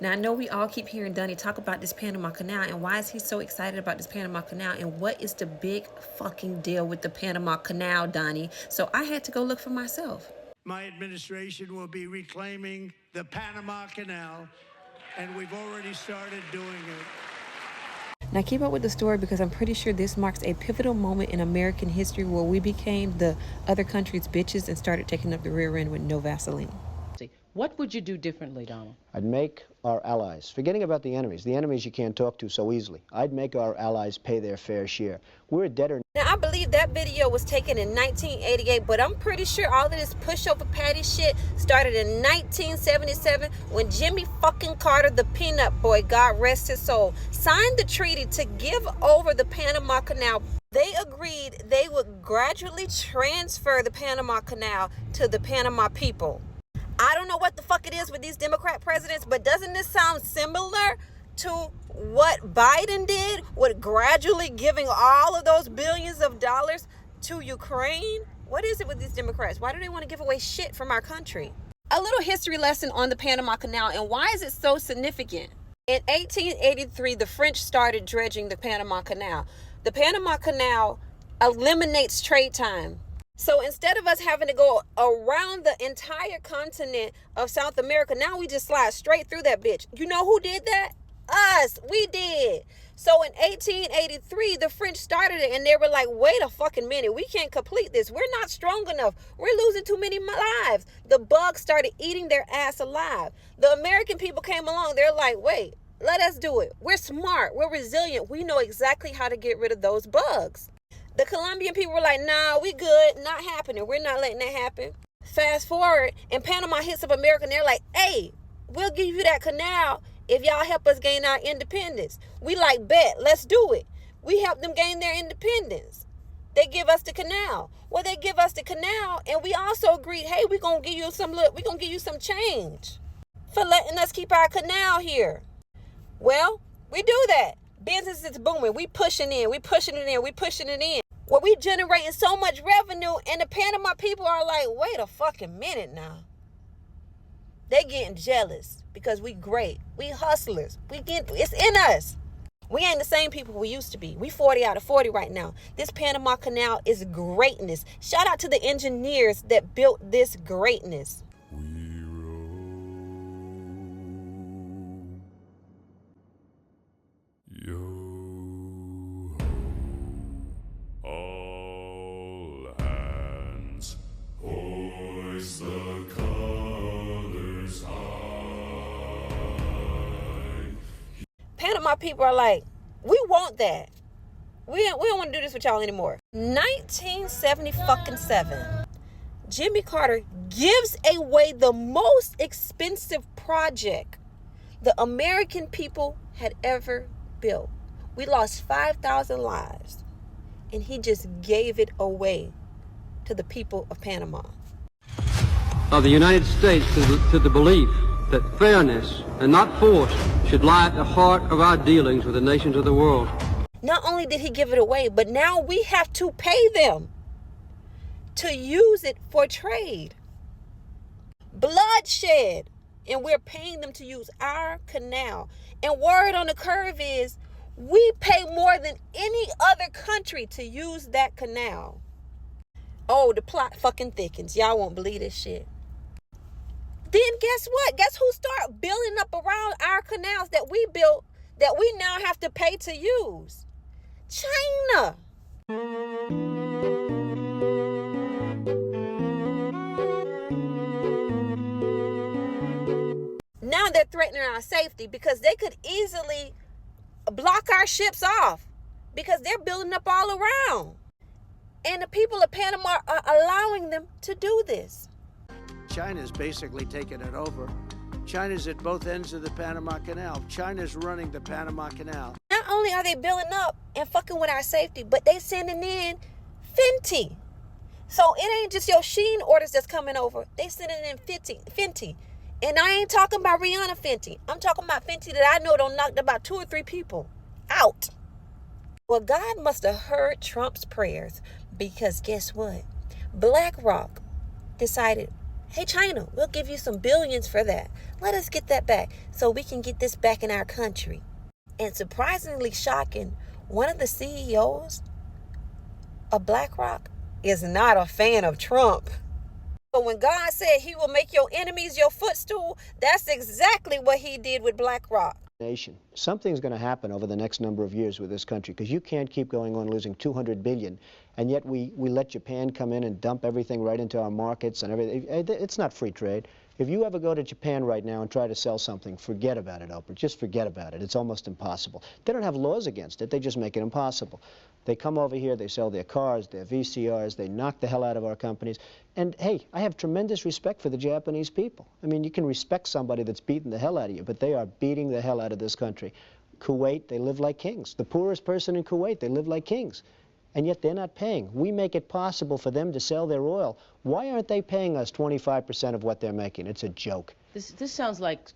Now, I know we all keep hearing Donnie talk about this Panama Canal, and why is he so excited about this Panama Canal, and what is the big fucking deal with the Panama Canal, Donnie? So I had to go look for myself. My administration will be reclaiming the Panama Canal, and we've already started doing it. Now keep up with the story, because I'm pretty sure this marks a pivotal moment in American history where we became the other country's bitches and started taking up the rear end with no Vaseline. What would you do differently, Donald? I'd make our allies, forgetting about the enemies you can't talk to so easily, I'd make our allies pay their fair share. We're a debtor. Now, I believe that video was taken in 1988, but I'm pretty sure all of this pushover patty shit started in 1977 when Jimmy fucking Carter, the peanut boy, God rest his soul, signed the treaty to give over the Panama Canal. They agreed they would gradually transfer the Panama Canal to the Panama people. I don't know what the fuck it is with these Democrat presidents, but doesn't this sound similar to what Biden did with gradually giving all of those billions of dollars to Ukraine? What is it with these Democrats? Why do they want to give away shit from our country? A little history lesson on the Panama Canal, and why is it so significant? In 1883, the French started dredging the Panama Canal. The Panama Canal eliminates trade time. So instead of us having to go around the entire continent of South America, now we just slide straight through that bitch. You know who did that? Us. We did. So in 1883, the French started it, and they were like, wait a fucking minute. We can't complete this. We're not strong enough. We're losing too many lives. The bugs started eating their ass alive. The American people came along. They're like, wait, let us do it. We're smart. We're resilient. We know exactly how to get rid of those bugs. The Colombian people were like, nah, we good. Not happening. We're not letting that happen. Fast forward, and Panama hits up America, and they're like, hey, we'll give you that canal if y'all help us gain our independence. We like, bet, let's do it. We help them gain their independence. They give us the canal. Well, they give us the canal, and we also agreed, hey, we're gonna give you some change for letting us keep our canal here. Well, we do that. Business is booming. We pushing in. We pushing it in. We pushing it in. Well, we generating so much revenue, and the Panama people are like, wait a fucking minute now. They getting jealous because we great. We hustlers. It's in us. We ain't the same people we used to be. We 40 out of 40 right now. This Panama Canal is greatness. Shout out to the engineers that built this greatness. All hands hoist the colors high. Panama people are like, we want that. We don't want to do this with y'all anymore. 1977, Jimmy Carter gives away the most expensive project the American people had ever built. We lost 5,000 lives, and he just gave it away to the people of Panama. Of the United States to the belief that fairness and not force should lie at the heart of our dealings with the nations of the world. Not only did he give it away, but now we have to pay them to use it for trade. Bloodshed. And we're paying them to use our canal. And word on the curve is, we pay more than any other country to use that canal. Oh, the plot fucking thickens. Y'all won't believe this shit. Then guess what? Guess who started building up around our canals that we built that we now have to pay to use? China. Now they're threatening our safety because they could easily block our ships off because they're building up all around. And the people of Panama are allowing them to do this. China's basically taken it over. China's at both ends of the Panama Canal. China's running the Panama Canal. Not only are they building up and fucking with our safety, but they sending in Fenty. So it ain't just your Shein orders that's coming over. They sending in Fenty. And I ain't talking about Rihanna Fenty. I'm talking about Fenty that I know done knocked about 2 or 3 people out. Well, God must have heard Trump's prayers, because guess what? BlackRock decided, Hey, China, we'll give you some billions for that. Let us get that back so we can get this back in our country. And surprisingly shocking, one of the CEOs of BlackRock is not a fan of Trump. But when God said he will make your enemies your footstool, that's exactly what he did with BlackRock. Nation. Something's going to happen over the next number of years with this country, because you can't keep going on losing $200 billion, and yet we let Japan come in and dump everything right into our markets and everything. It's not free trade. If you ever go to Japan right now and try to sell something, forget about it, Oprah. Just forget about it. It's almost impossible. They don't have laws against it. They just make it impossible. They come over here, they sell their cars, their VCRs, they knock the hell out of our companies. And hey, I have tremendous respect for the Japanese people. I mean, you can respect somebody that's beating the hell out of you, but they are beating the hell out of this country. Kuwait, they live like kings. The poorest person in Kuwait, they live like kings. And yet they're not paying. We make it possible for them to sell their oil. Why aren't they paying us 25% of what they're making? It's a joke. This sounds like